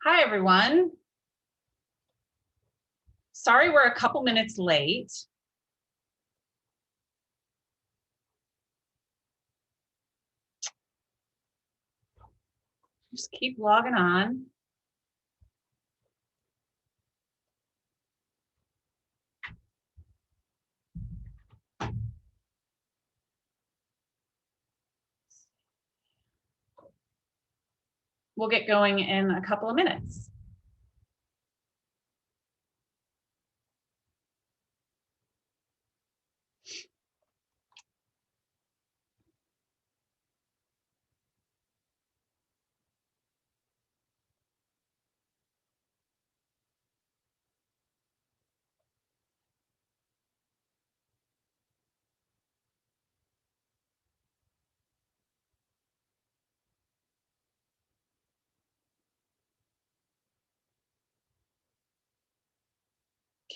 Hi, everyone. Sorry we're a couple minutes late. Just keep logging on. We'll get going in a couple of minutes.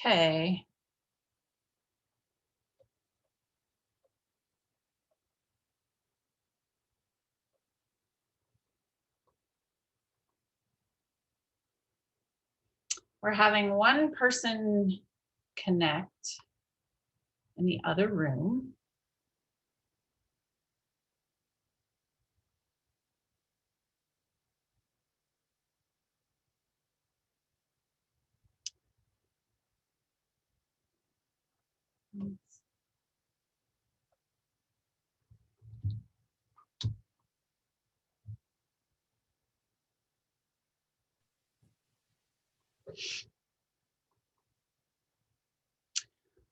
Okay. We're having one person connect in the other room.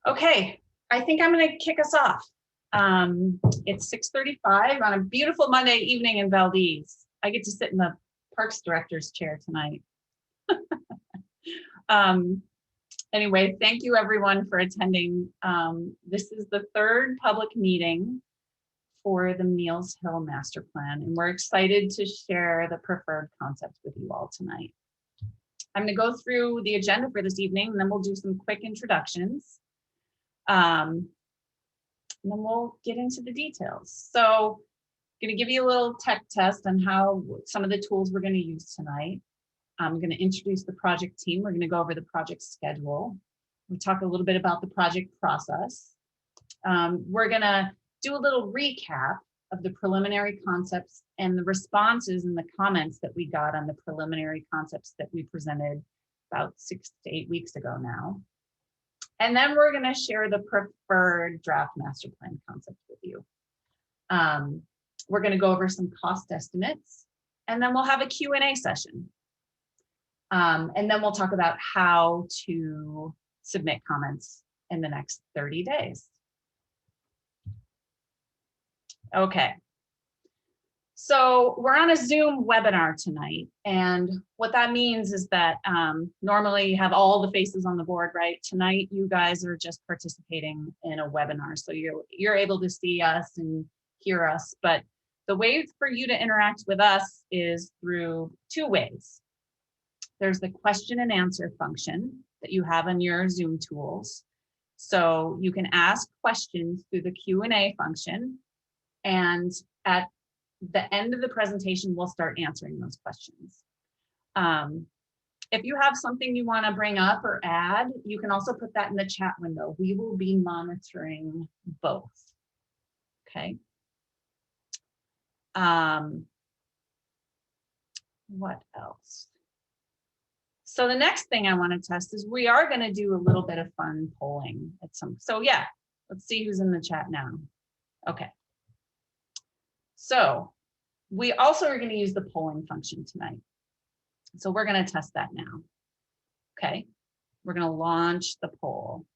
Okay, I think I'm going to kick us off. It's 6:35 on a beautiful Monday evening in Valdez. I get to sit in the Parks Director's chair tonight. Anyway, thank you everyone for attending. This is the third public meeting for the Meals Hill Master Plan, and we're excited to share the preferred concepts with you all tonight. I'm going to go through the agenda for this evening, and then we'll do some quick introductions. And then we'll get into the details. So I'm going to give you a little tech test on how some of the tools we're going to use tonight. I'm going to introduce the project team. We're going to go over the project schedule. We'll talk a little bit about the project process. We're going to do a little recap of the preliminary concepts and the responses and the comments that we got on the preliminary concepts that we presented about 6 to 8 weeks ago now. And then we're going to share the preferred draft master plan concept with you. We're going to go over some cost estimates, and then we'll have a Q&A session. And then we'll talk about how to submit comments in the next 30 days. Okay. So we're on a Zoom webinar tonight, and what that means is that normally you have all the faces on the board, right? Tonight you guys are just participating in a webinar, so you're able to see us and hear us, but the way for you to interact with us is through two ways. There's the question and answer function that you have in your Zoom tools. So you can ask questions through the Q&A function, and at the end of the presentation, we'll start answering those questions. If you have something you want to bring up or add, you can also put that in the chat window. We will be monitoring both. Okay. What else? So the next thing I want to test is we are going to do a little bit of fun polling at some. So yeah, let's see who's in the chat now. Okay. So we also are going to use the polling function tonight. So we're going to test that now. Okay. We're going to launch the poll.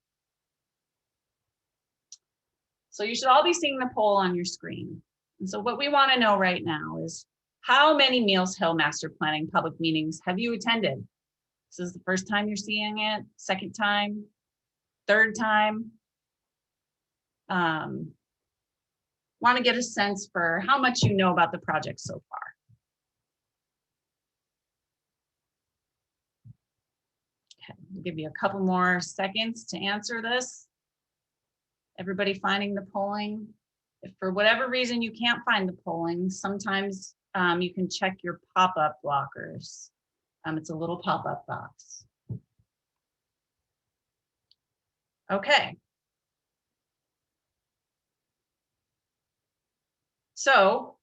So you should all be seeing the poll on your screen. And so what we want to know right now is how many Meals Hill Master Planning public meetings have you attended? This is the first time you're seeing it, second time, third time. Want to get a sense for how much you know about the project so far. Okay, we'll give you a couple more seconds to answer this. Everybody finding the polling? If for whatever reason you can't find the polling, sometimes you can check your pop-up blockers. It's a little pop-up box. Okay. So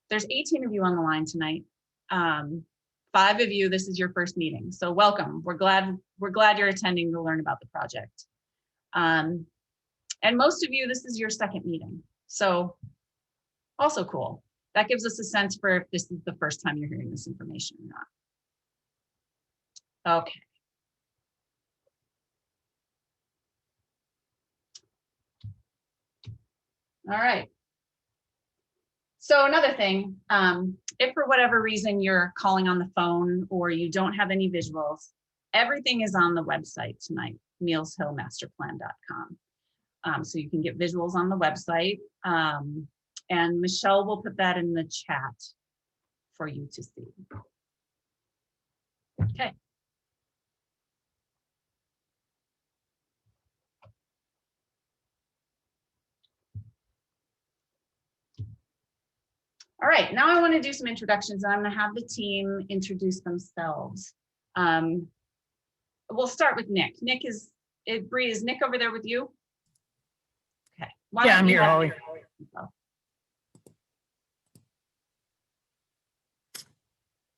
there's 18 of you on the line tonight. 5 of you, this is your first meeting. So welcome. We're glad you're attending to learn about the project. And most of you, this is your second meeting. So also cool. That gives us a sense for if this is the first time you're hearing this information or not. Okay. All right. So another thing, if for whatever reason you're calling on the phone or you don't have any visuals, everything is on the website tonight, mealshillmasterplan.com. So you can get visuals on the website. And Michelle will put that in the chat for you to see. Okay. All right, now I want to do some introductions, and I'm going to have the team introduce themselves. We'll start with Nick. Bree, is Nick over there with you? Okay. Yeah, I'm here, Holly.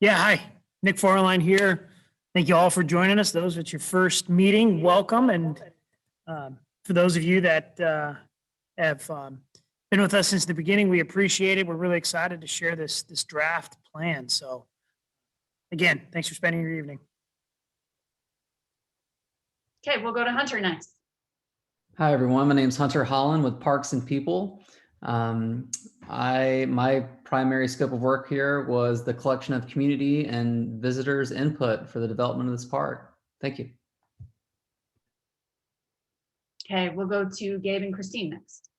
Yeah, hi, Nick Forline here. Thank you all for joining us. Those at your first meeting, welcome. And for those of you that have been with us since the beginning, we appreciate it. We're really excited to share this draft plan. So again, thanks for spending your evening. Okay, we'll go to Hunter next. Hi, everyone. My name is Hunter Holland with Parks and People. My primary scope of work here was the collection of community and visitors' input for the development of this park. Thank you. Okay, we'll go to Gabe and Christine next.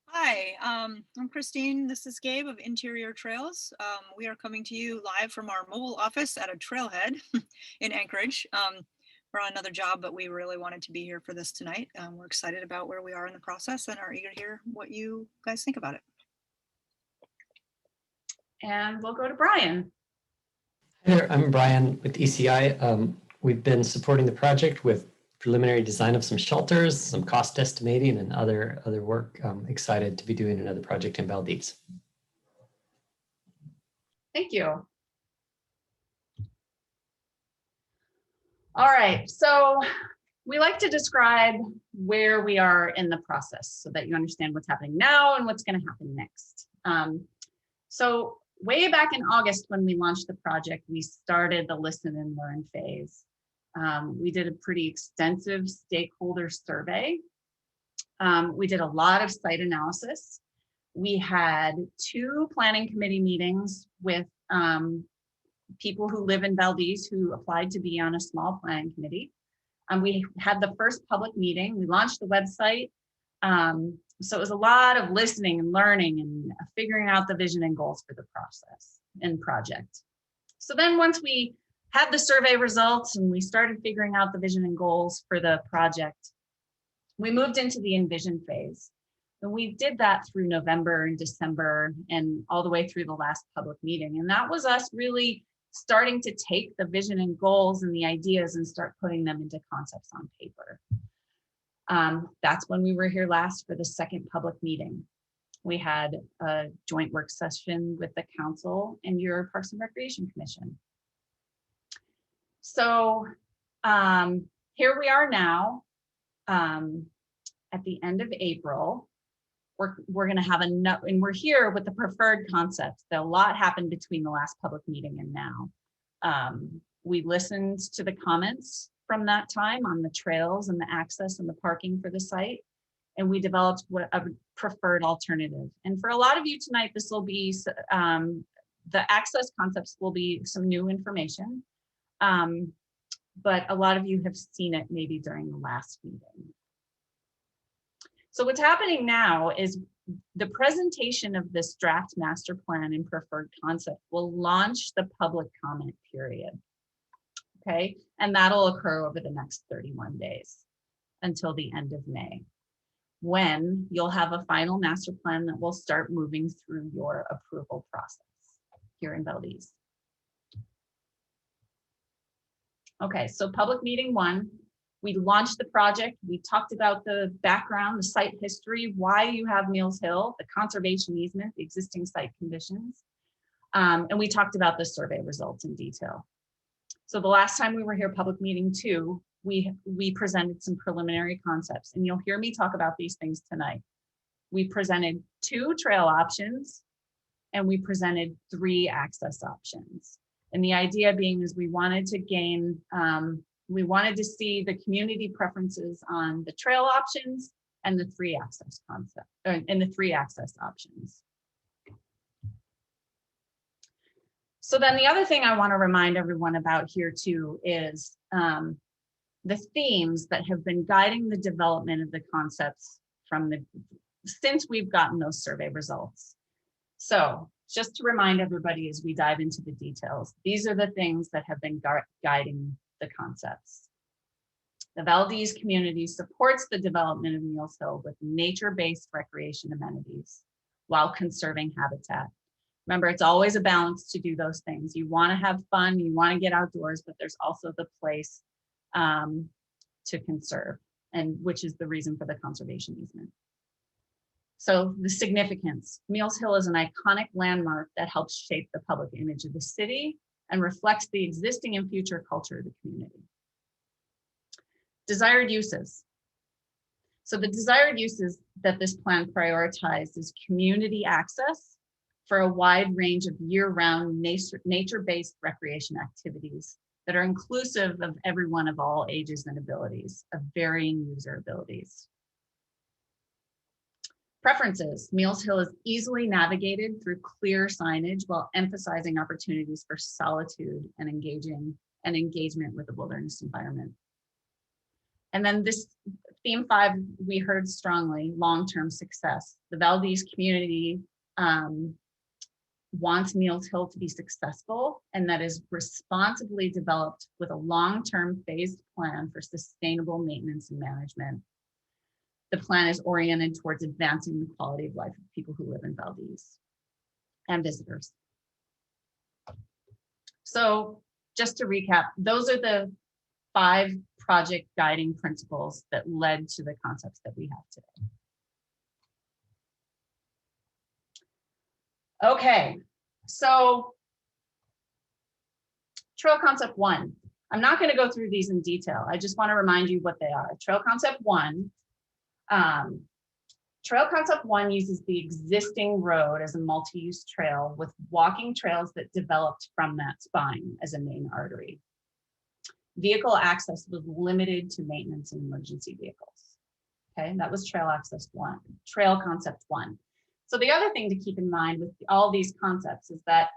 Hi, I'm Christine. This is Gabe of Interior Trails. We are coming to you live from our mobile office at a trailhead in Anchorage. We're on another job, but we really wanted to be here for this tonight. We're excited about where we are in the process and are eager to hear what you guys think about it. And we'll go to Brian. Hi there, I'm Brian with ECI. We've been supporting the project with preliminary design of some shelters, some cost estimating, and other work. I'm excited to be doing another project in Valdez. Thank you. All right, so we like to describe where we are in the process so that you understand what's happening now and what's going to happen next. So way back in August when we launched the project, we started the listen and learn phase. We did a pretty extensive stakeholder survey. We did a lot of site analysis. We had 2 planning committee meetings with people who live in Valdez who applied to be on a small planning committee. We had the first public meeting. We launched the website. So it was a lot of listening and learning and figuring out the vision and goals for the process and project. So then once we had the survey results and we started figuring out the vision and goals for the project, we moved into the Envision phase. And we did that through November and December and all the way through the last public meeting. And that was us really starting to take the vision and goals and the ideas and start putting them into concepts on paper. That's when we were here last for the second public meeting. We had a joint work session with the council and your Parks and Recreation Commission. So here we are now at the end of April. We're going to have and we're here with the preferred concept. A lot happened between the last public meeting and now. We listened to the comments from that time on the trails and the access and the parking for the site, and we developed a preferred alternative. And for a lot of you tonight, this will be the access concepts will be some new information, but a lot of you have seen it maybe during the last meeting. So what's happening now is the presentation of this draft master plan and preferred concept will launch the public comment period. Okay, and that'll occur over the next 31 days until the end of May, when you'll have a final master plan that will start moving through your approval process. here in Valdez. Okay, so public meeting 1, we launched the project. We talked about the background, the site history, why you have Meals Hill, the conservation easement, the existing site conditions. And we talked about the survey results in detail. So the last time we were here, public meeting 2, we presented some preliminary concepts, and you'll hear me talk about these things tonight. We presented 2 trail options, and we presented 3 access options. And the idea being is we wanted to gain, we wanted to see the community preferences on the trail options and the 3 access concept, and the 3 access options. So then the other thing I want to remind everyone about here too is the themes that have been guiding the development of the concepts since we've gotten those survey results. So just to remind everybody as we dive into the details, these are the things that have been guiding the concepts. The Valdez community supports the development of Meals Hill with nature-based recreation amenities while conserving habitat. Remember, it's always a balance to do those things. You want to have fun, you want to get outdoors, but there's also the place to conserve, and which is the reason for the conservation easement. So the significance, Meals Hill is an iconic landmark that helps shape the public image of the city and reflects the existing and future culture of the community. Desired uses. So the desired uses that this plan prioritized is community access for a wide range of year-round nature-based recreation activities that are inclusive of everyone of all ages and abilities, of varying user abilities. Preferences, Meals Hill is easily navigated through clear signage while emphasizing opportunities for solitude and engagement with the wilderness environment. And then this theme 5, we heard strongly, long-term success. The Valdez community wants Meals Hill to be successful, and that is responsibly developed with a long-term phased plan for sustainable maintenance and management. The plan is oriented towards advancing the quality of life of people who live in Valdez and visitors. So just to recap, those are the 5 project guiding principles that led to the concepts that we have today. Okay, so trail concept 1. I'm not going to go through these in detail. I just want to remind you what they are. Trail concept 1. Trail concept 1 uses the existing road as a multi-use trail with walking trails that developed from that spine as a main artery. Vehicle access was limited to maintenance and emergency vehicles. Okay, that was trail concept 1. So the other thing to keep in mind with all these concepts is that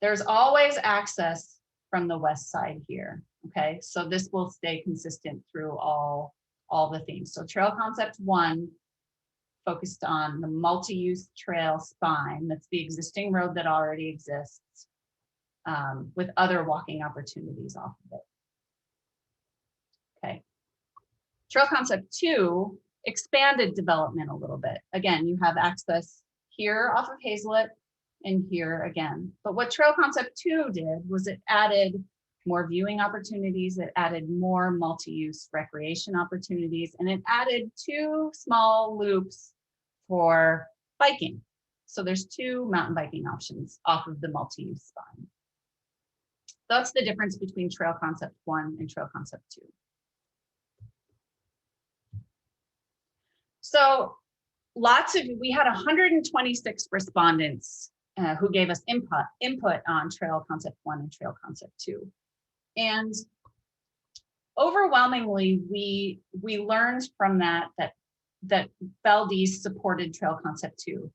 there's always access from the west side here. Okay, so this will stay consistent through all the themes. So trail concept 1 focused on the multi-use trail spine. That's the existing road that already exists with other walking opportunities off of it. Okay. Trail concept 2 expanded development a little bit. Again, you have access here off of Hazelet and here again. But what trail concept 2 did was it added more viewing opportunities, it added more multi-use recreation opportunities, and it added 2 small loops for biking. So there's 2 mountain biking options off of the multi-use spine. That's the difference between trail concept 1 and trail concept 2. So we had 126 respondents who gave us input on trail concept 1 and trail concept 2. And overwhelmingly, we learned from that Valdez supported trail concept 2.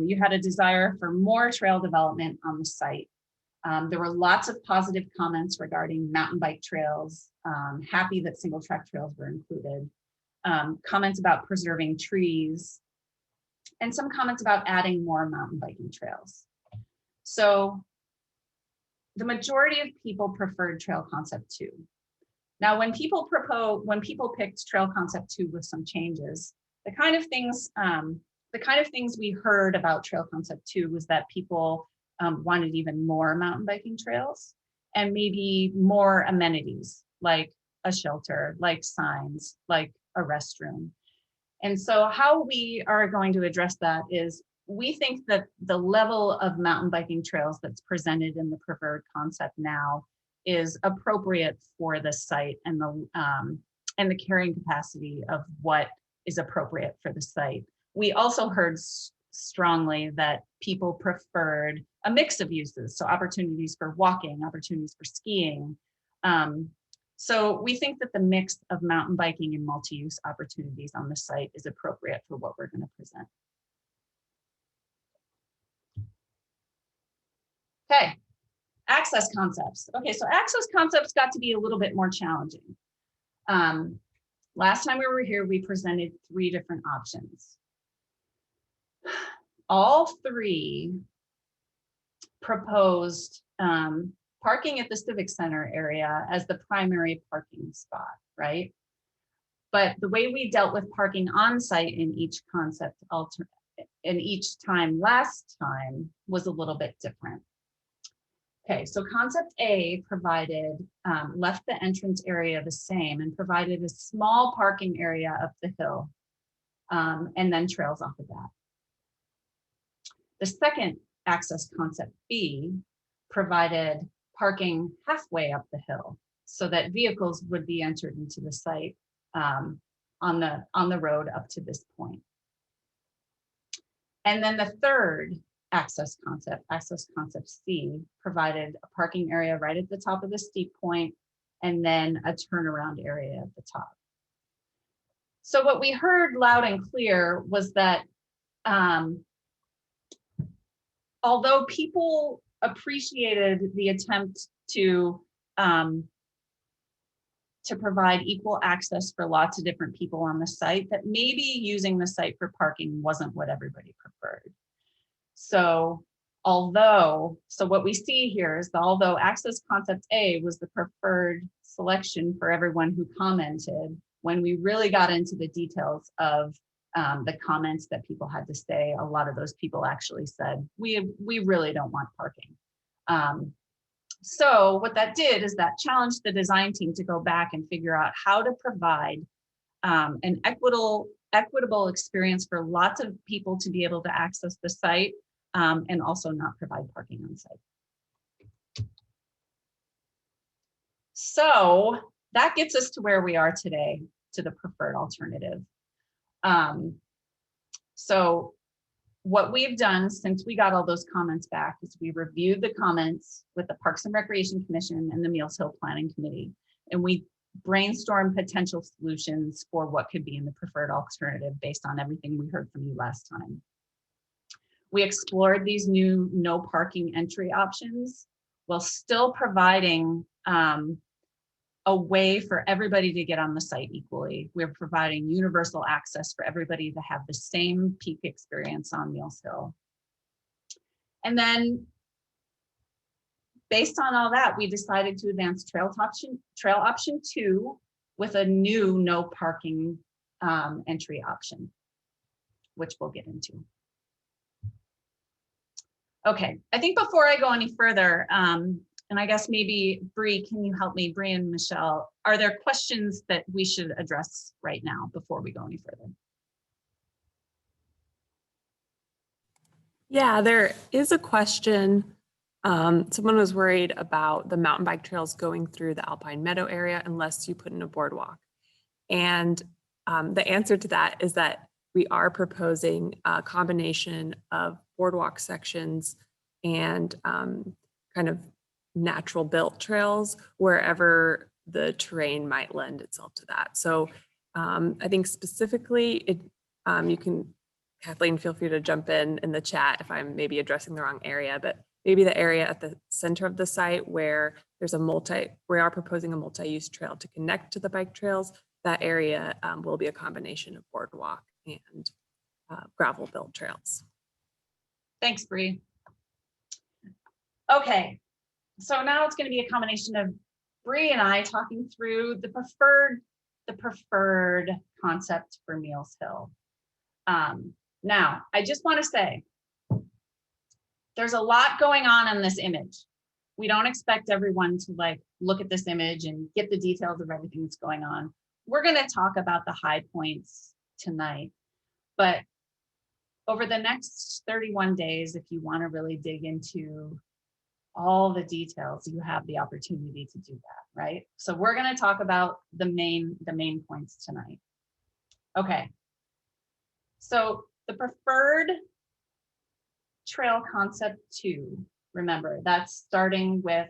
You had a desire for more trail development on the site. There were lots of positive comments regarding mountain bike trails, happy that single track trails were included, comments about preserving trees, and some comments about adding more mountain biking trails. So the majority of people preferred trail concept 2. Now, when people picked trail concept 2 with some changes, the kind of things the kind of things we heard about Trail Concept 2 was that people wanted even more mountain biking trails and maybe more amenities like a shelter, like signs, like a restroom. And so how we are going to address that is we think that the level of mountain biking trails that's presented in the preferred concept now is appropriate for the site and the carrying capacity of what is appropriate for the site. We also heard strongly that people preferred a mix of uses, so opportunities for walking, opportunities for skiing. So we think that the mix of mountain biking and multi-use opportunities on the site is appropriate for what we're going to present. Okay, access concepts. Okay, so access concepts got to be a little bit more challenging. Last time we were here, we presented 3 different options. All 3 proposed parking at the Civic Center area as the primary parking spot, right? But the way we dealt with parking on site in each concept in each time last time was a little bit different. Okay, so concept A provided, left the entrance area the same and provided a small parking area up the hill and then trails off of that. The second access concept B provided parking halfway up the hill so that vehicles would be entered into the site on the road up to this point. And then the third access concept C, provided a parking area right at the top of the steep point and then a turnaround area at the top. So what we heard loud and clear was that although people appreciated the attempt to provide equal access for lots of different people on the site, that maybe using the site for parking wasn't what everybody preferred. So what we see here is that although access concept A was the preferred selection for everyone who commented, when we really got into the details of the comments that people had to say, a lot of those people actually said, we really don't want parking. So what that did is that challenged the design team to go back and figure out how to provide an equitable experience for lots of people to be able to access the site and also not provide parking on site. So that gets us to where we are today, to the preferred alternative. So what we've done since we got all those comments back is we reviewed the comments with the Parks and Recreation Commission and the Meals Hill Planning Committee, and we brainstormed potential solutions for what could be in the preferred alternative based on everything we heard from you last time. We explored these new no parking entry options while still providing a way for everybody to get on the site equally. We're providing universal access for everybody to have the same peak experience on Meals Hill. And then based on all that, we decided to advance trail option 2 with a new no parking entry option, which we'll get into. Okay, I think before I go any further, and I guess maybe Bree, can you help me? Bree and Michelle, are there questions that we should address right now before we go any further? Yeah, there is a question. Someone was worried about the mountain bike trails going through the Alpine Meadow area unless you put in a boardwalk. And the answer to that is that we are proposing a combination of boardwalk sections and kind of natural built trails wherever the terrain might lend itself to that. So I think specifically, you can, Kathleen, feel free to jump in the chat if I'm maybe addressing the wrong area, but maybe the area at the center of the site where there's we are proposing a multi-use trail to connect to the bike trails. That area will be a combination of boardwalk and gravel built trails. Thanks, Bree. Okay, so now it's going to be a combination of Bree and I talking through the preferred concept for Meals Hill. Now, I just want to say, there's a lot going on in this image. We don't expect everyone to like look at this image and get the details of everything that's going on. We're going to talk about the high points tonight, but over the next 31 days, if you want to really dig into all the details, you have the opportunity to do that, right? So we're going to talk about the main points tonight. Okay. So the preferred trail concept 2, remember, that's starting with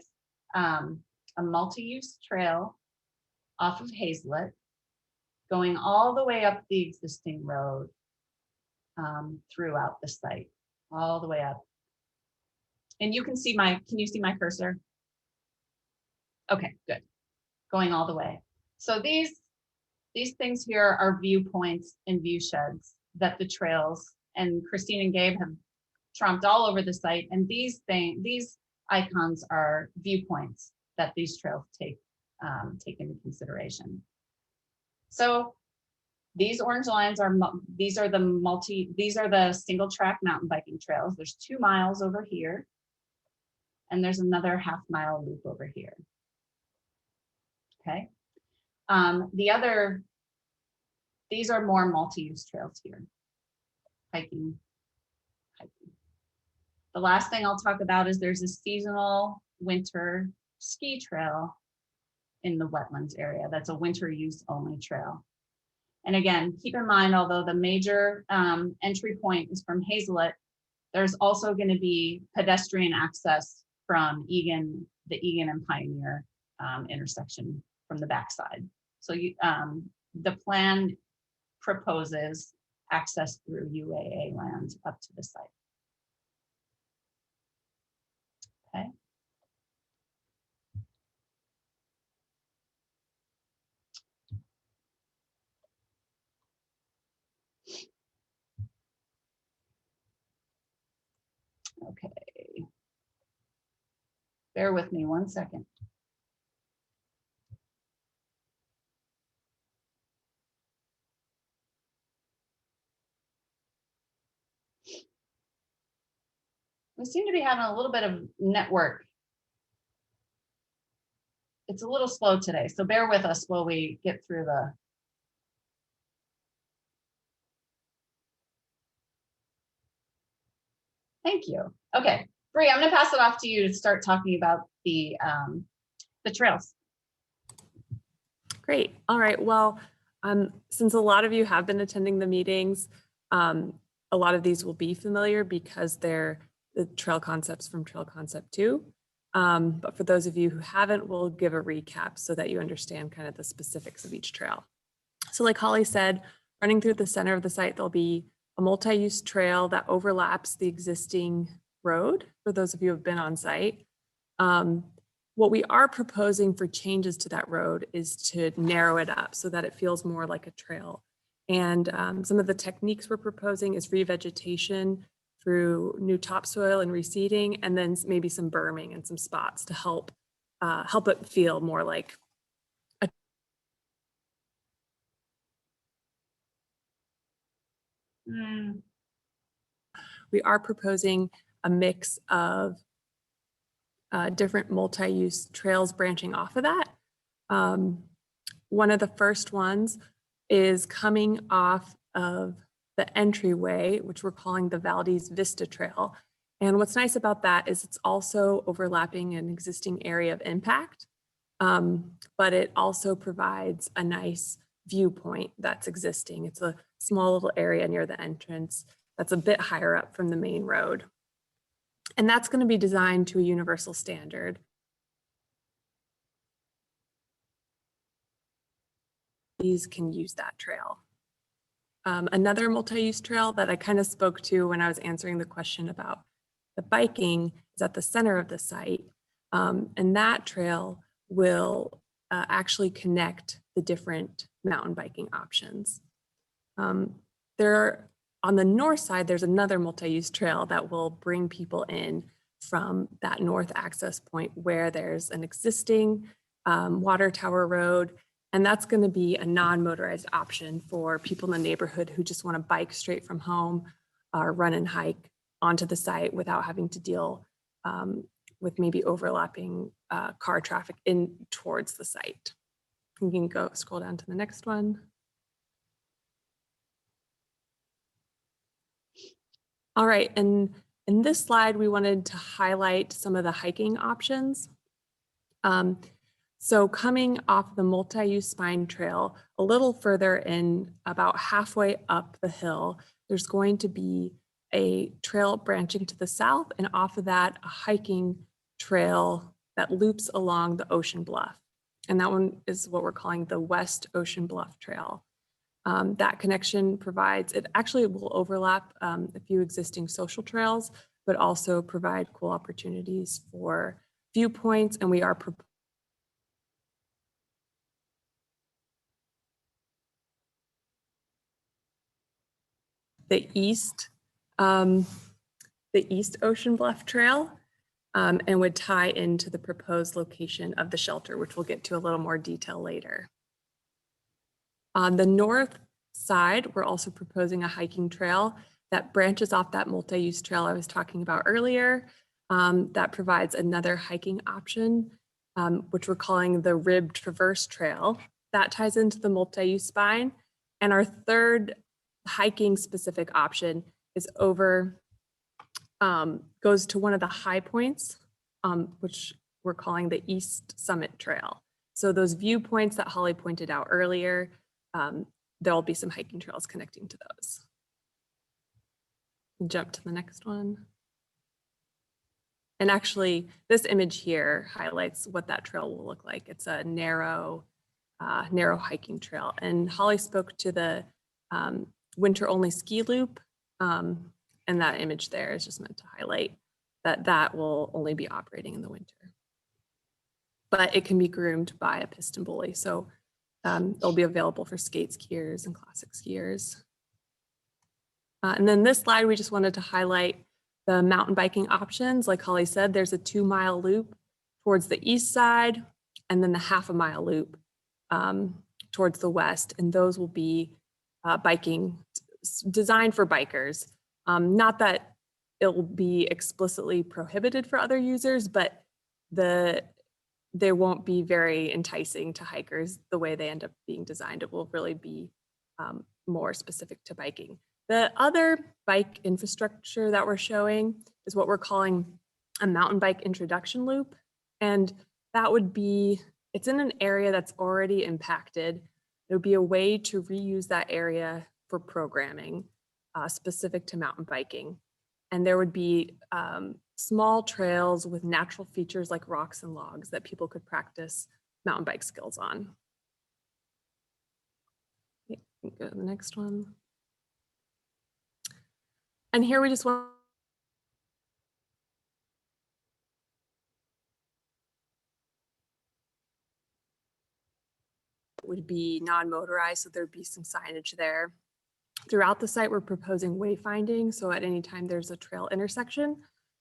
a multi-use trail off of Hazlet, going all the way up the existing road throughout the site, all the way up. And you can see can you see my cursor? Okay, good. Going all the way. So these things here are viewpoints and view sheds that the trails, and Christine and Gabe have trumped all over the site. And these icons are viewpoints that these trails take into consideration. So these orange lines are these are the single track mountain biking trails. There's 2 miles over here, and there's another half-mile loop over here. Okay. These are more multi-use trails here. Hiking. The last thing I'll talk about is there's a seasonal winter ski trail in the wetlands area. That's a winter use only trail. And again, keep in mind, although the major entry point is from Hazlet, there's also going to be pedestrian access from the Egan and Pioneer intersection from the backside. So the plan proposes access through UAA land up to the site. Okay. Okay. Bear with me 1 second. We seem to be having a little bit of network. It's a little slow today, so bear with us while we get through the. Thank you. Okay, Bree, I'm gonna pass it off to you to start talking about the trails. Great. All right. Well, since a lot of you have been attending the meetings, a lot of these will be familiar because they're the trail concepts from Trail Concept 2. But for those of you who haven't, we'll give a recap so that you understand kind of the specifics of each trail. So like Holly said, running through the center of the site, there'll be a multi-use trail that overlaps the existing road for those of you who have been on site. What we are proposing for changes to that road is to narrow it up so that it feels more like a trail. And some of the techniques we're proposing is revegetation through new topsoil and reseeding, and then maybe some berming and some spots to help it feel more like a. We are proposing a mix of different multi-use trails branching off of that. One of the first ones is coming off of the entryway, which we're calling the Valdez Vista Trail. And what's nice about that is it's also overlapping an existing area of impact, but it also provides a nice viewpoint that's existing. It's a small little area near the entrance that's a bit higher up from the main road. And that's going to be designed to a universal standard. These can use that trail. Another multi-use trail that I kind of spoke to when I was answering the question about the biking is at the center of the site. And that trail will actually connect the different mountain biking options. On the north side, there's another multi-use trail that will bring people in from that north access point where there's an existing water tower road. And that's going to be a non-motorized option for people in the neighborhood who just want to bike straight from home run and hike onto the site without having to deal with maybe overlapping car traffic in towards the site. You can go scroll down to the next one. All right, and in this slide, we wanted to highlight some of the hiking options. So coming off the multi-use spine trail, a little further in, about halfway up the hill, there's going to be a trail branching to the south, and off of that, a hiking trail that loops along the Ocean Bluff. And that one is what we're calling the West Ocean Bluff Trail. That connection provides, it actually will overlap a few existing social trails, but also provide cool opportunities for viewpoints, and we are the East Ocean Bluff Trail, and would tie into the proposed location of the shelter, which we'll get to a little more detail later. On the north side, we're also proposing a hiking trail that branches off that multi-use trail I was talking about earlier. That provides another hiking option, which we're calling the Rib Traverse Trail. That ties into the multi-use spine. And our third hiking specific option is goes to one of the high points, which we're calling the East Summit Trail. So those viewpoints that Holly pointed out earlier, there'll be some hiking trails connecting to those. Jump to the next one. And actually, this image here highlights what that trail will look like. It's a narrow hiking trail. And Holly spoke to the winter-only ski loop, and that image there is just meant to highlight that that will only be operating in the winter. But it can be groomed by a piston bully, so it'll be available for skate skiers and classic skiers. And then this slide, we just wanted to highlight the mountain biking options. Like Holly said, there's a 2-mile loop towards the east side, and then the half-a-mile loop towards the west. And those will be biking designed for bikers. Not that it will be explicitly prohibited for other users, but they won't be very enticing to hikers the way they end up being designed. It will really be more specific to biking. The other bike infrastructure that we're showing is what we're calling a mountain bike introduction loop. And that would be, it's in an area that's already impacted. It would be a way to reuse that area for programming specific to mountain biking. And there would be small trails with natural features like rocks and logs that people could practice mountain bike skills on. Okay, go to the next one. And here we just want would be non-motorized, so there'd be some signage there. Throughout the site, we're proposing wayfinding, so at any time there's a trail intersection,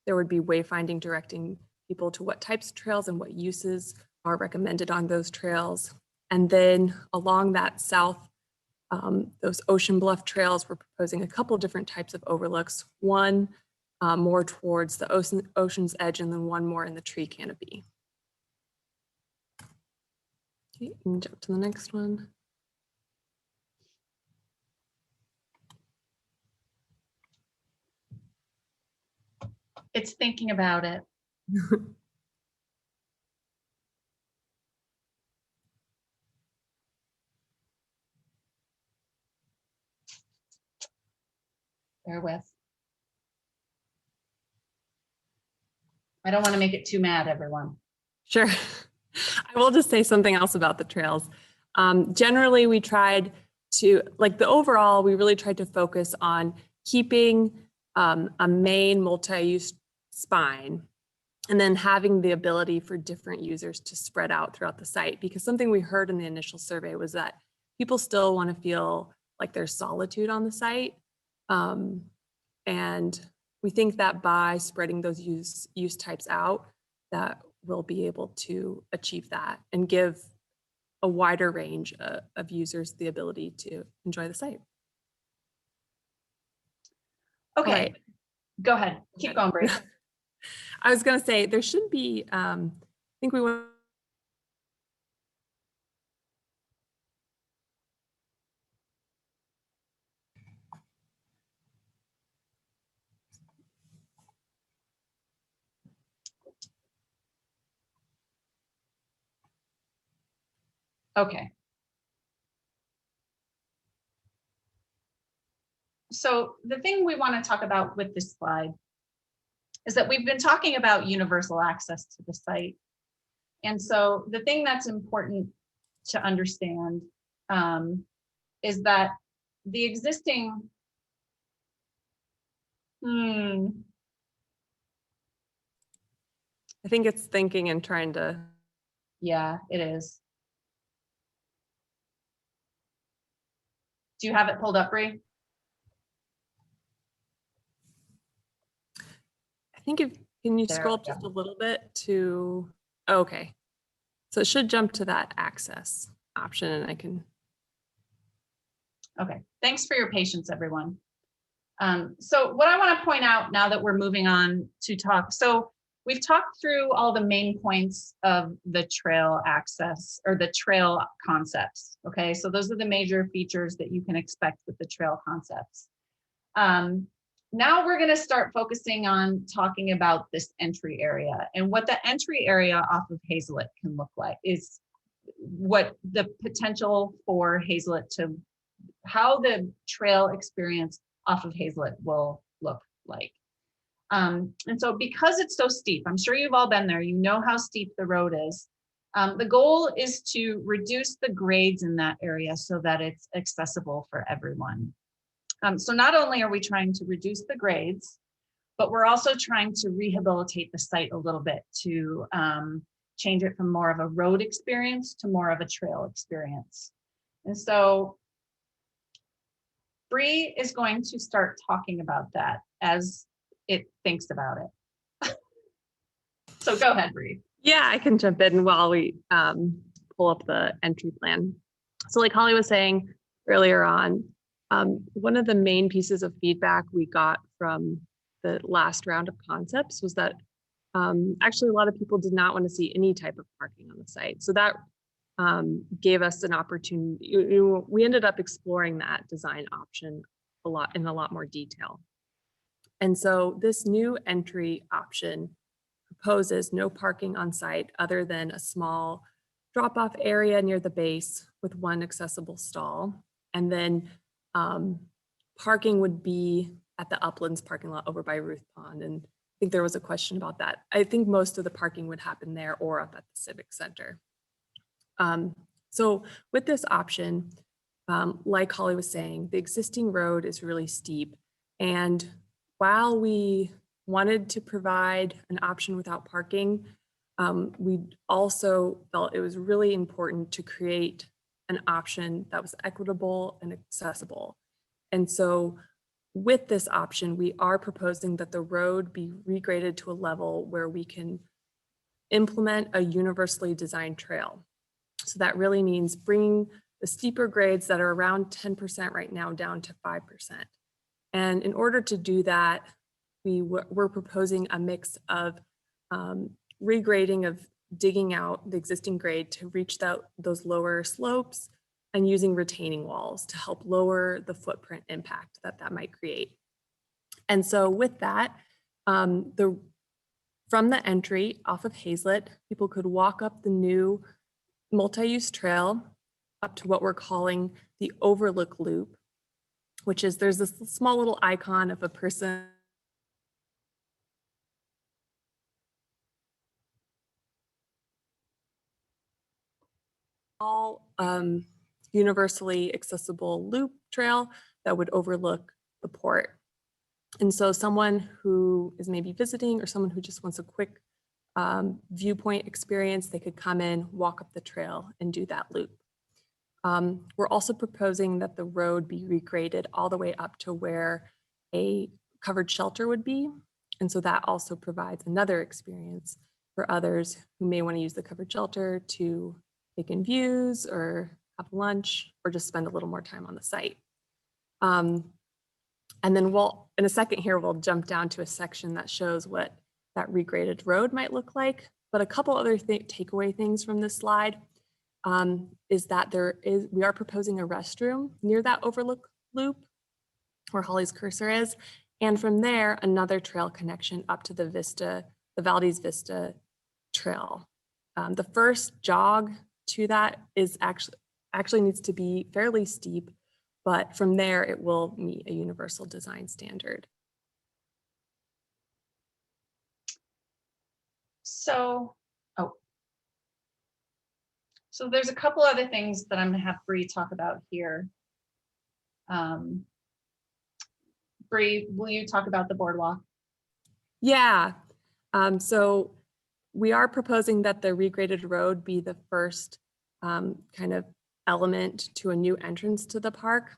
there would be wayfinding directing people to what types of trails and what uses are recommended on those trails. And then along that south, those Ocean Bluff trails, we're proposing a couple different types of overlooks. One more towards the ocean's edge, and then one more in the tree canopy. Okay, and jump to the next one. It's thinking about it. Bear with. I don't want to make it too mad, everyone. Sure. I will just say something else about the trails. Generally, we tried to, like the overall, we really tried to focus on keeping a main multi-use spine and then having the ability for different users to spread out throughout the site. Because something we heard in the initial survey was that people still want to feel like there's solitude on the site. And we think that by spreading those use types out, that we'll be able to achieve that and give a wider range of users the ability to enjoy the site. Okay, right. go ahead. Keep going, Bree. I was going to say there should be, I think we want. Okay. So the thing we want to talk about with this slide is that we've been talking about universal access to the site. And so the thing that's important to understand is that the existing, I think it's thinking and trying to. yeah, it is. Do you have it pulled up, Bree? I think if, can you There scroll we up just go. a little bit to, okay. So it should jump to that access option and I can. Okay, thanks for your patience, everyone. So what I want to point out now that we're moving on to talk, so we've talked through all the main points of the trail access or the trail concepts. Okay, so those are the major features that you can expect with the trail concepts. Now we're going to start focusing on talking about this entry area, and what the entry area off of Hazelet can look like is what the potential for Hazelet to, how the trail experience off of Hazelet will look like. And so because it's so steep, I'm sure you've all been there, you know how steep the road is. The goal is to reduce the grades in that area so that it's accessible for everyone. So not only are we trying to reduce the grades, but we're also trying to rehabilitate the site a little bit to change it from more of a road experience to more of a trail experience. And so Bree is going to start talking about that as it thinks about it. So go ahead, Bree. Yeah, I can jump in while we pull up the entry plan. So like Holly was saying earlier on, one of the main pieces of feedback we got from the last round of concepts was that actually a lot of people did not want to see any type of parking on the site. So that gave us an opportunity. We ended up exploring that design option in a lot more detail. And so this new entry option proposes no parking on site other than a small drop-off area near the base with one accessible stall. And then parking would be at the Uplands parking lot over by Ruth Pond. And I think there was a question about that. I think most of the parking would happen there or up at the Civic Center. So with this option, like Holly was saying, the existing road is really steep. And while we wanted to provide an option without parking, we also felt it was really important to create an option that was equitable and accessible. And so with this option, we are proposing that the road be regraded to a level where we can implement a universally designed trail. So that really means bringing the steeper grades that are around 10% right now down to 5%. And in order to do that, we're proposing a mix of regrading of digging out the existing grade to reach those lower slopes and using retaining walls to help lower the footprint impact that might create. And so with that, from the entry off of Hazelet, people could walk up the new multi-use trail up to what we're calling the Overlook Loop, which is there's this small little icon of a person all universally accessible loop trail that would overlook the port. And so someone who is maybe visiting or someone who just wants a quick viewpoint experience, they could come in, walk up the trail and do that loop. We're also proposing that the road be regraded all the way up to where a covered shelter would be. And so that also provides another experience for others who may want to use the covered shelter to take in views or have lunch or just spend a little more time on the site. And then in a second here, we'll jump down to a section that shows what that regraded road might look like. But a couple other takeaway things from this slide is that we are proposing a restroom near that Overlook Loop where Holly's cursor is. And from there, another trail connection up to the Valdez Vista trail. The first jog to that is actually needs to be fairly steep, but from there it will meet a universal design standard. So there's a couple other things that I'm gonna have Bree talk about here. Bree, will you talk about the boardwalk? Yeah, so we are proposing that the regraded road be the first kind of element to a new entrance to the park.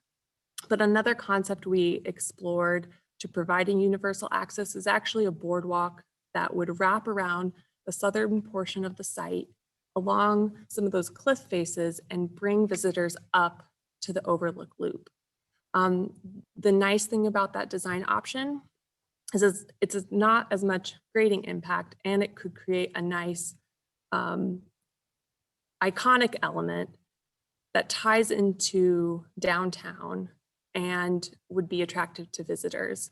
But another concept we explored to providing universal access is actually a boardwalk that would wrap around the southern portion of the site along some of those cliff faces and bring visitors up to the Overlook Loop. The nice thing about that design option is it's not as much grading impact, and it could create a nice iconic element that ties into downtown and would be attractive to visitors.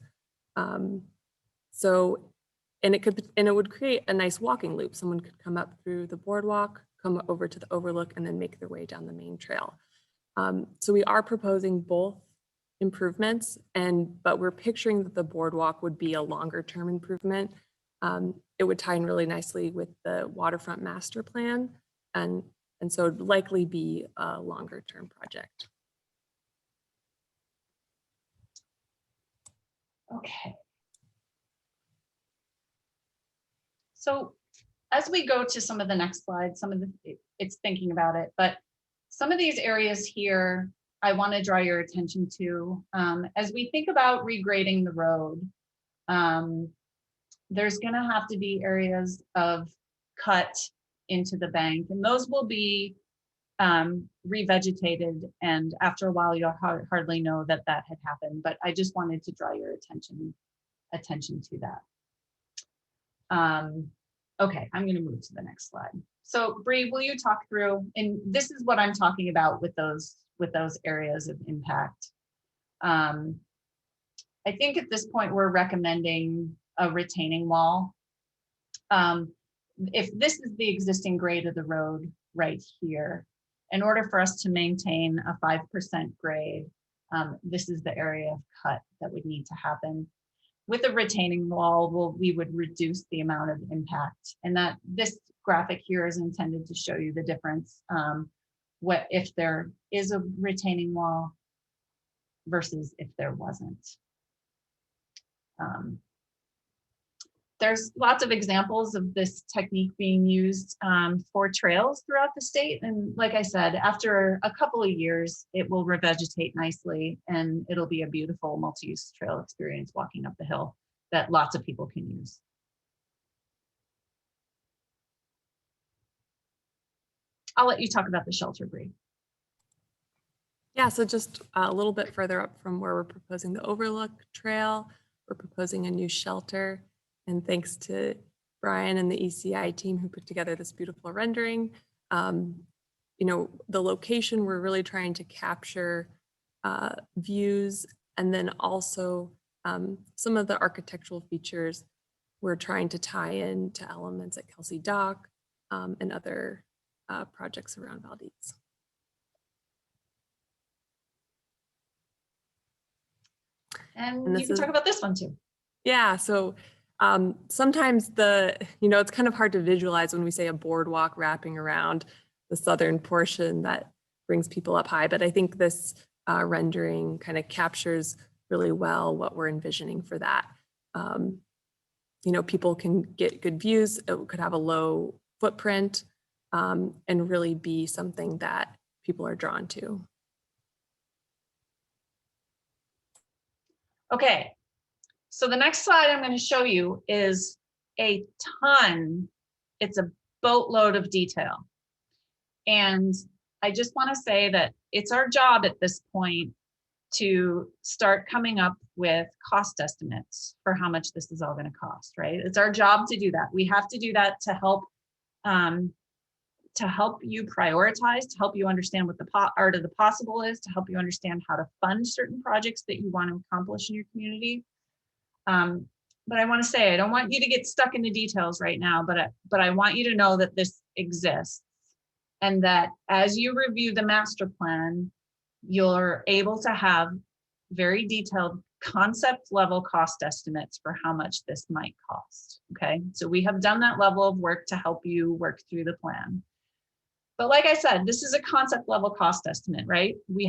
And it would create a nice walking loop. Someone could come up through the boardwalk, come over to the Overlook, and then make their way down the main trail. So we are proposing both improvements, but we're picturing that the boardwalk would be a longer term improvement. It would tie in really nicely with the waterfront master plan, and so it'd likely be a longer term project. Okay. So as we go to some of the next slides, it's thinking about it, but some of these areas here, I want to draw your attention to. As we think about regrading the road, there's going to have to be areas of cut into the bank, and those will be revegetated, and after a while you'll hardly know that had happened, but I just wanted to draw your attention to that. Okay, I'm going to move to the next slide. So Bree, will you talk through, and this is what I'm talking about with those areas of impact. I think at this point we're recommending a retaining wall. If this is the existing grade of the road right here, in order for us to maintain a 5% grade, this is the area of cut that would need to happen. With a retaining wall, we would reduce the amount of impact, and that this graphic here is intended to show you the difference. What if there is a retaining wall versus if there wasn't. There's lots of examples of this technique being used for trails throughout the state. And like I said, after a couple of years, it will revegetate nicely and it'll be a beautiful multi-use trail experience walking up the hill that lots of people can use. I'll let you talk about the shelter, Bree. Yeah, so just a little bit further up from where we're proposing the Overlook Trail, we're proposing a new shelter. And thanks to Brian and the ECI team who put together this beautiful rendering, you know, the location, we're really trying to capture views, and then also some of the architectural features we're trying to tie in to elements at Kelsey Dock and other projects around Valdez. And you can talk about this one too. Yeah, so sometimes it's kind of hard to visualize when we say a boardwalk wrapping around the southern portion that brings people up high, but I think this rendering kind of captures really well what we're envisioning for that. You know, people can get good views, it could have a low footprint, and really be something that people are drawn to. Okay, so the next slide I'm going to show you is a ton, it's a boatload of detail. And I just want to say that it's our job at this point to start coming up with cost estimates for how much this is all going to cost, right? It's our job to do that. We have to do that to help you prioritize, to help you understand what the art of the possible is, to help you understand how to fund certain projects that you want to accomplish in your community. But I want to say, I don't want you to get stuck in the details right now, but I want you to know that this exists, and that as you review the master plan, you're able to have very detailed concept level cost estimates for how much this might cost. Okay, so we have done that level of work to help you work through the plan. But like I said, this is a concept level cost estimate, right? We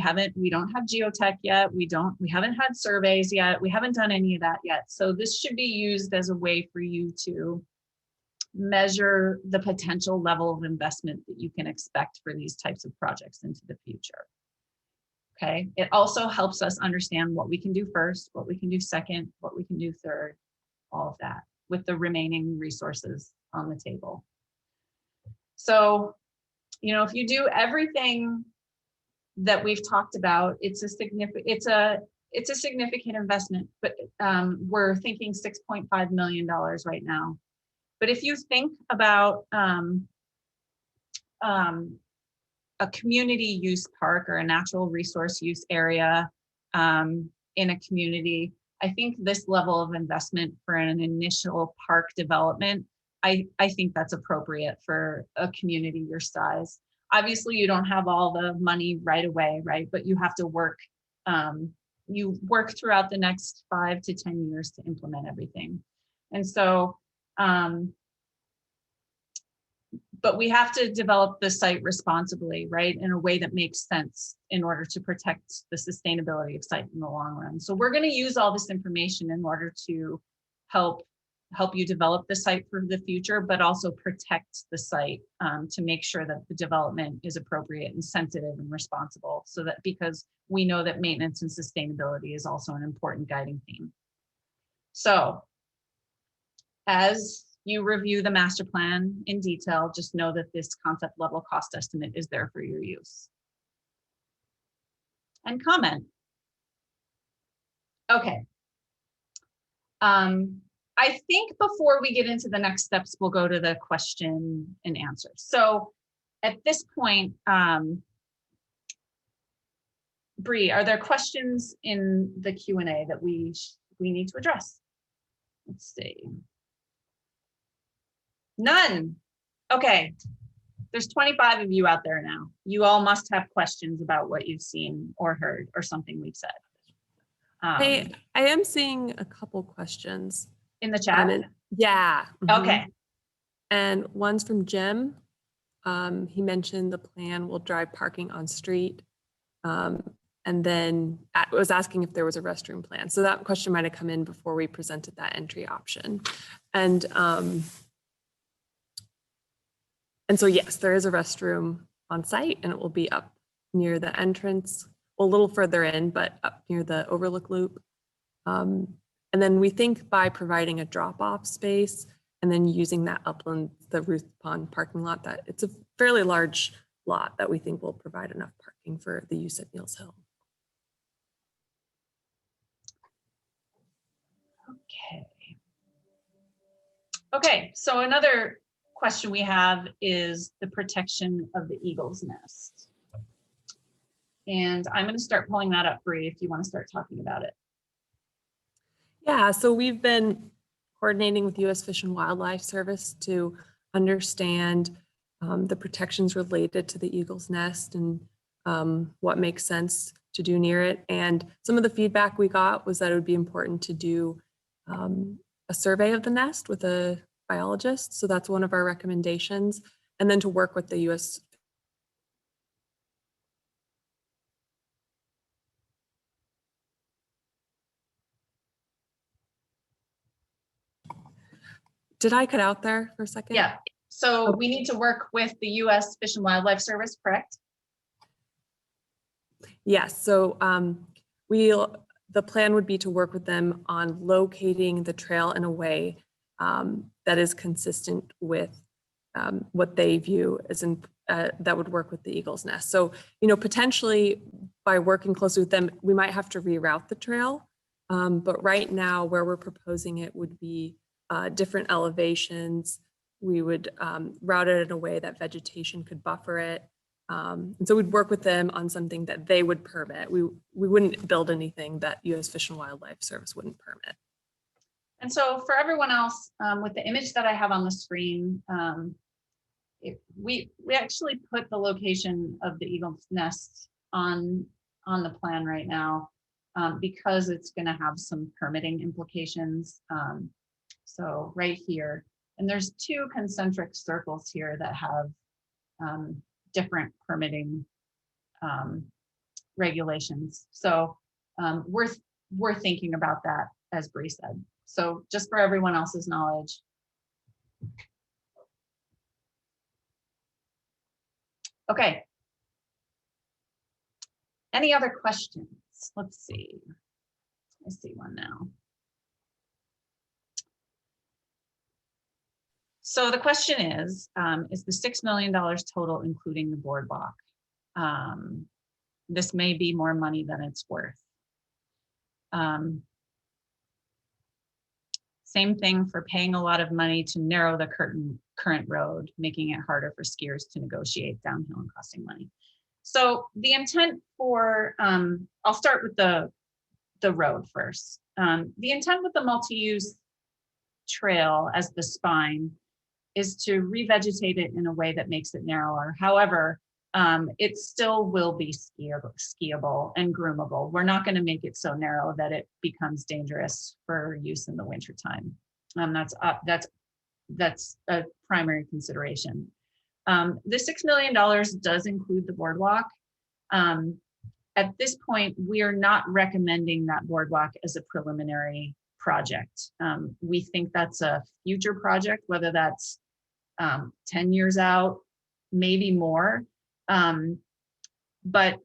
don't have geotech yet. We haven't had surveys yet. We haven't done any of that yet. So this should be used as a way for you to measure the potential level of investment that you can expect for these types of projects into the future. Okay, it also helps us understand what we can do first, what we can do second, what we can do third, all of that with the remaining resources on the table. So, you know, if you do everything that we've talked about, it's a significant investment, but we're thinking $6.5 million right now. But if you think about a community use park or a natural resource use area in a community, I think this level of investment for an initial park development, I think that's appropriate for a community your size. Obviously, you don't have all the money right away, right? But you have to work, you work throughout the next 5 to 10 years to implement everything. And so, but we have to develop the site responsibly, right? In a way that makes sense in order to protect the sustainability of site in the long run. So we're going to use all this information in order to help you develop the site for the future, but also protect the site to make sure that the development is appropriate and sensitive and responsible, so that, because we know that maintenance and sustainability is also an important guiding theme. So as you review the master plan in detail, just know that this concept level cost estimate is there for your use. And comment. Okay. I think before we get into the next steps, we'll go to the question and answer. So at this point, Bree, are there questions in the Q&A that we need to address? Let's see. None. Okay. There's 25 of you out there now. You all must have questions about what you've seen or heard or something we've said. Hey, I am seeing a couple questions. In the chat? Yeah. Okay. And one's from Jim. He mentioned the plan will drive parking on street. And then was asking if there was a restroom plan. So that question might have come in before we presented that entry option. And so yes, there is a restroom on site, and it will be up near the entrance, well, a little further in, but up near the Overlook Loop. And then we think by providing a drop-off space and then using that upland, the Ruth Pond parking lot, that it's a fairly large lot that we think will provide enough parking for the use at Mills Hill. Okay, so another question we have is the protection of the eagle's nest. And I'm going to start pulling that up, Bree, if you want to start talking about it. Yeah, so we've been coordinating with U.S. Fish and Wildlife Service to understand the protections related to the eagle's nest and what makes sense to do near it. And some of the feedback we got was that it would be important to do a survey of the nest with a biologist. So that's one of our recommendations. And then to work with the U.S. Did I cut out there for a second? Yeah, so we need to work with the U.S. Fish and Wildlife Service, correct? Yes, so the plan would be to work with them on locating the trail in a way that is consistent with what they view as that would work with the eagle's nest. So, you know, potentially by working closely with them, we might have to reroute the trail. But right now where we're proposing it would be different elevations. We would route it in a way that vegetation could buffer it. And so we'd work with them on something that they would permit. We wouldn't build anything that U.S. Fish and Wildlife Service wouldn't permit. And so for everyone else, with the image that I have on the screen, we actually put the location of the eagle's nest on the plan right now because it's going to have some permitting implications. So right here, and there's 2 concentric circles here that have different permitting regulations. So we're thinking about that, as Bree said. So just for everyone else's knowledge. Okay. Any other questions? Let's see. I see one now. So the question is the $6 million total including the boardwalk? This may be more money than it's worth. Same thing for paying a lot of money to narrow the current road, making it harder for skiers to negotiate downhill and costing money. So the intent for, I'll start with the road first. The intent with the multi-use trail as the spine is to revegetate it in a way that makes it narrower. However, it still will be skiable and groomable. We're not going to make it so narrow that it becomes dangerous for use in the wintertime. That's a primary consideration. The $6 million does include the boardwalk. At this point, we are not recommending that boardwalk as a preliminary project. We think that's a future project, whether that's 10 years out, maybe more. But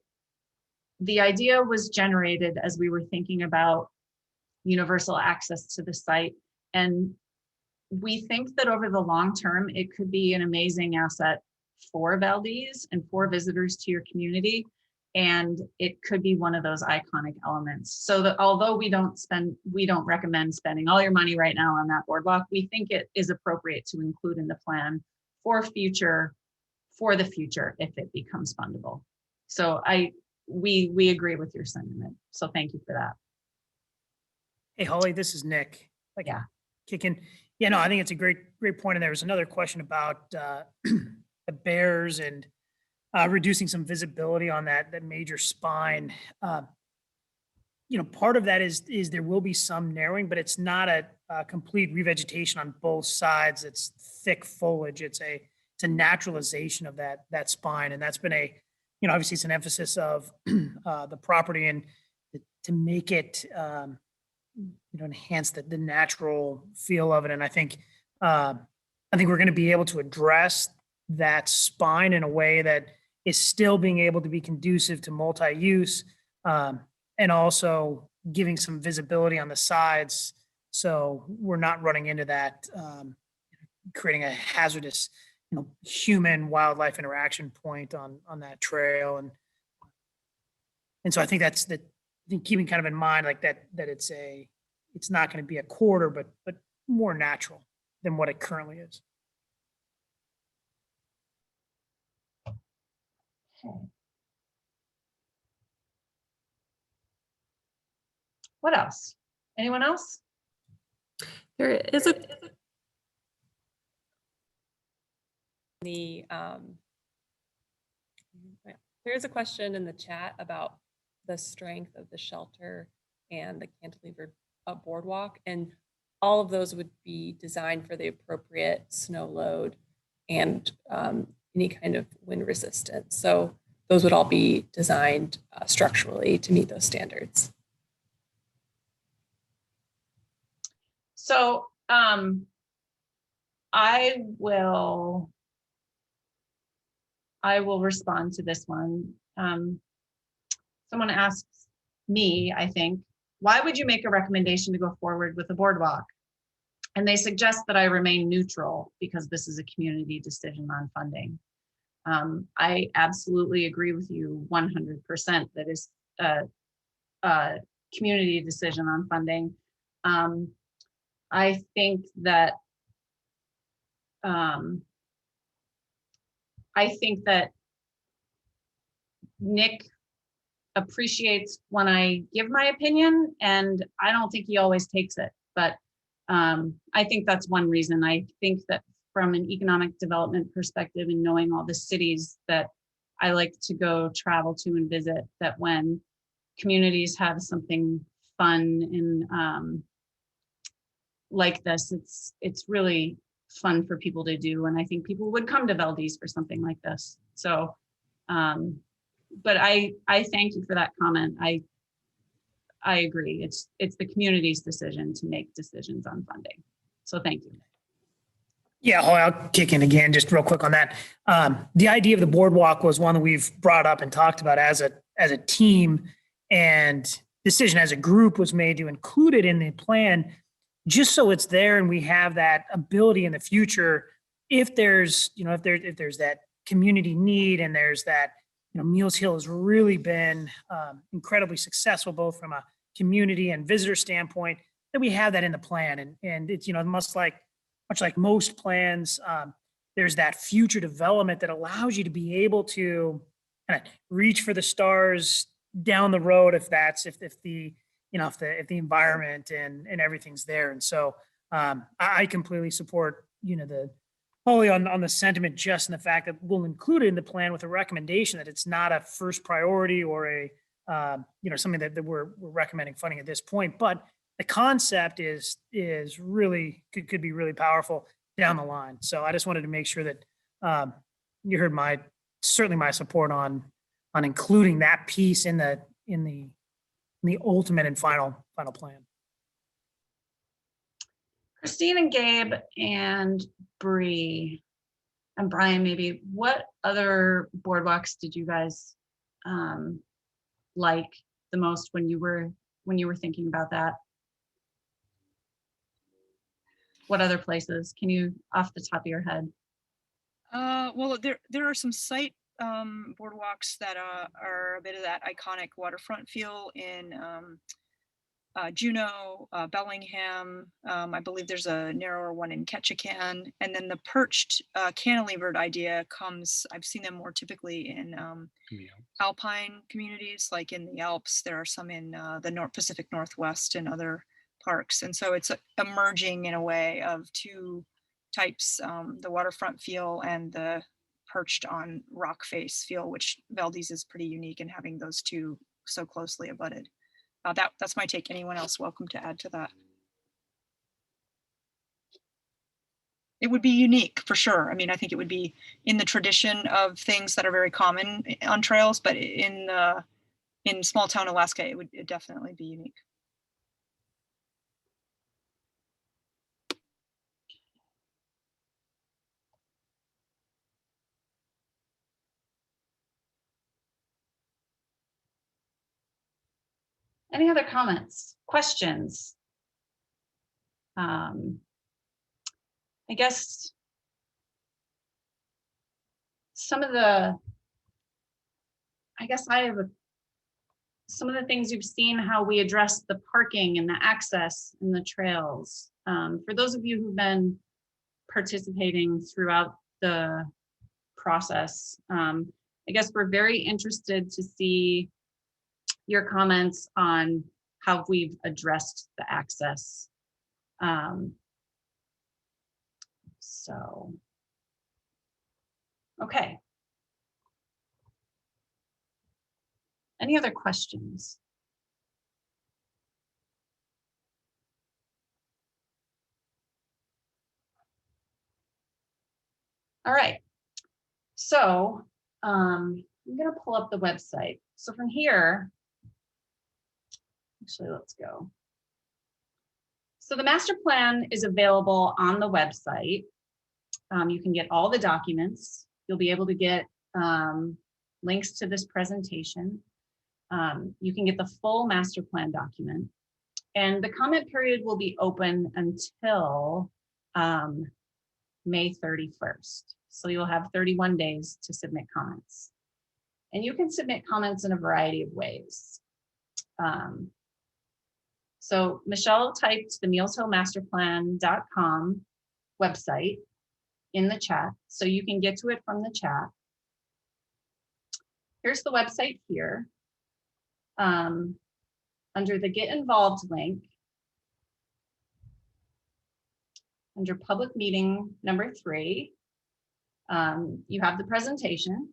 the idea was generated as we were thinking about universal access to the site. And we think that over the long term, it could be an amazing asset for Valdez and for visitors to your community. And it could be one of those iconic elements. So that although we don't recommend spending all your money right now on that boardwalk, we think it is appropriate to include in the plan for the future if it becomes fundable. So we agree with your sentiment. So thank you for that. Hey, Holly, this is Nick. Yeah. Kicking. Yeah, no, I think it's a great point. And there was another question about the bears and reducing some visibility on that major spine. Part of that is there will be some narrowing, but it's not a complete revegetation on both sides. It's thick foliage. It's a naturalization of that spine, and that's been obviously it's an emphasis of the property and to make it enhance the natural feel of it. And I think we're going to be able to address that spine in a way that is still being able to be conducive to multi-use and also giving some visibility on the sides, so we're not running into that, creating a hazardous human wildlife interaction point on that trail. And so I think that's keeping kind of in mind like that it's not going to be a quarter, but more natural than what it currently is. Okay. What else? Anyone else? There is a there's a question in the chat about the strength of the shelter and the cantilever boardwalk, and all of those would be designed for the appropriate snow load and any kind of wind resistance. So those would all be designed structurally to meet those standards. So I will respond to this one. Someone asks me, I think, why would you make a recommendation to go forward with a boardwalk? And they suggest that I remain neutral because this is a community decision on funding. I absolutely agree with you 100% that is a community decision on funding. I think that Nick appreciates when I give my opinion, and I don't think he always takes it, but I think that's one reason. I think that from an economic development perspective and knowing all the cities that I like to go travel to and visit, that when communities have something fun and like this, it's really fun for people to do, and I think people would come to Valdez for something like this. So but I thank you for that comment. I agree. It's the community's decision to make decisions on funding. So thank you. Yeah, I'll kick in again, just real quick on that. The idea of the boardwalk was one that we've brought up and talked about as a team, and decision as a group was made to include it in the plan, just so it's there and we have that ability in the future. If there's, if there's that community need, and there's that, Meals Hill has really been incredibly successful, both from a community and visitor standpoint, that we have that in the plan. And it's, much like most plans, there's that future development that allows you to be able to kind of reach for the stars down the road if the environment and everything's there. And so I completely support, wholly on the sentiment, just in the fact that we'll include it in the plan with a recommendation that it's not a first priority or a, something that we're recommending funding at this point. But the concept is really could be really powerful down the line. So I just wanted to make sure that you heard certainly my support on including that piece in the ultimate and final plan. Christine and Gabe and Bree and Brian, maybe what other boardwalks did you guys like the most when you were thinking about that? What other places can you, off the top of your head? Well, there are some site boardwalks that are a bit of that iconic waterfront feel in Juneau, Bellingham. I believe there's a narrower one in Ketchikan, and then the perched cantilevered idea comes, I've seen them more typically in alpine communities, like in the Alps. There are some in the Pacific Northwest and other parks. And so it's emerging in a way of two types, the waterfront feel and the perched on rock face feel, which Valdez is pretty unique in having those two so closely abutted. That's my take. Anyone else welcome to add to that? It would be unique for sure. I mean, I think it would be in the tradition of things that are very common on trails, but in small town Alaska, it would definitely be unique. Any other comments, questions? I guess some of the things you've seen, how we address the parking and the access and the trails. For those of you who've been participating throughout the process, I guess we're very interested to see your comments on how we've addressed the access. Okay. Any other questions? All right. So I'm going to pull up the website. So from here, actually, let's go. So the master plan is available on the website. You can get all the documents. You'll be able to get links to this presentation. You can get the full master plan document. And the comment period will be open until May 31st. So you'll have 31 days to submit comments. And you can submit comments in a variety of ways. So Michelle typed the mealshillmasterplan.com website in the chat, so you can get to it from the chat. Here's the website here. Under the Get Involved link, under public meeting number 3, you have the presentation.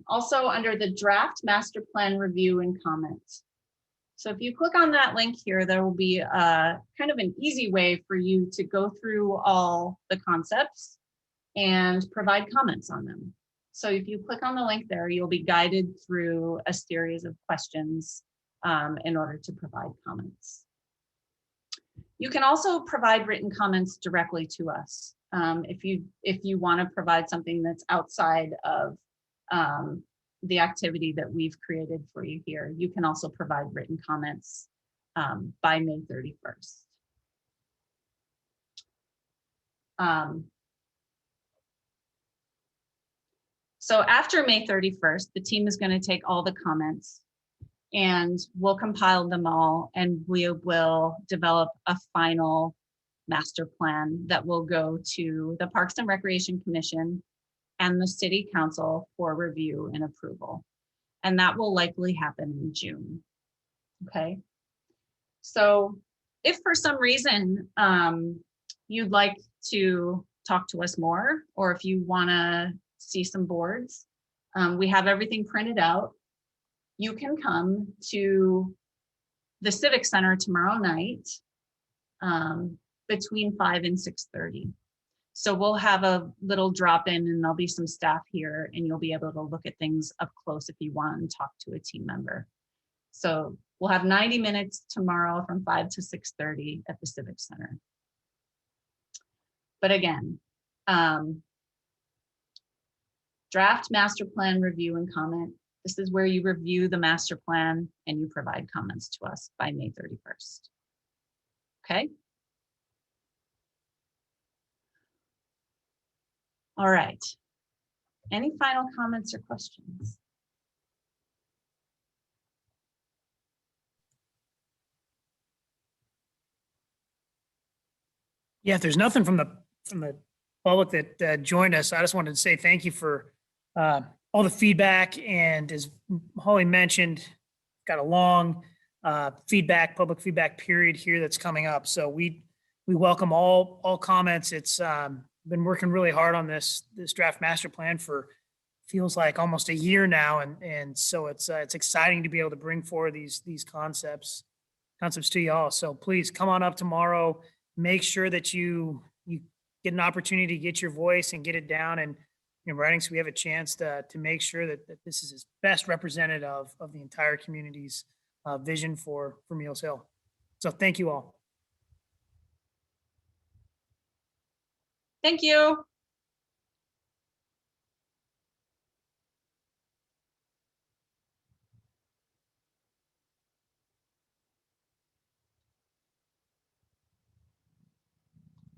Also under the draft master plan review and comments. So if you click on that link here, there will be a kind of an easy way for you to go through all the concepts and provide comments on them. So if you click on the link there, you'll be guided through a series of questions in order to provide comments. You can also provide written comments directly to us. If you want to provide something that's outside of the activity that we've created for you here, you can also provide written comments by May 31st. So after May 31st, the team is going to take all the comments and we'll compile them all, and we will develop a final master plan that will go to the Parks and Recreation Commission and the City Council for review and approval. And that will likely happen in June. Okay. So if for some reason you'd like to talk to us more, or if you want to see some boards, we have everything printed out. You can come to the Civic Center tomorrow night between 5 and 6:30. So we'll have a little drop in and there'll be some staff here and you'll be able to look at things up close if you want and talk to a team member. So we'll have 90 minutes tomorrow from 5 to 6:30 at the Civic Center. But again, draft master plan review and comment. This is where you review the master plan and you provide comments to us by May 31st. Okay. All right. Any final comments or questions? Yeah, if there's nothing from the public that joined us, I just wanted to say thank you for all the feedback. And as Holly mentioned, got a long public feedback period here that's coming up. So we welcome all comments. It's been working really hard on this draft master plan for feels like almost a year now, and so it's exciting to be able to bring forward these concepts to y'all. So please come on up tomorrow. Make sure that you get an opportunity to get your voice and get it down in writing, so we have a chance to make sure that this is as best representative of the entire community's vision for Meals Hill. So thank you all. Thank you.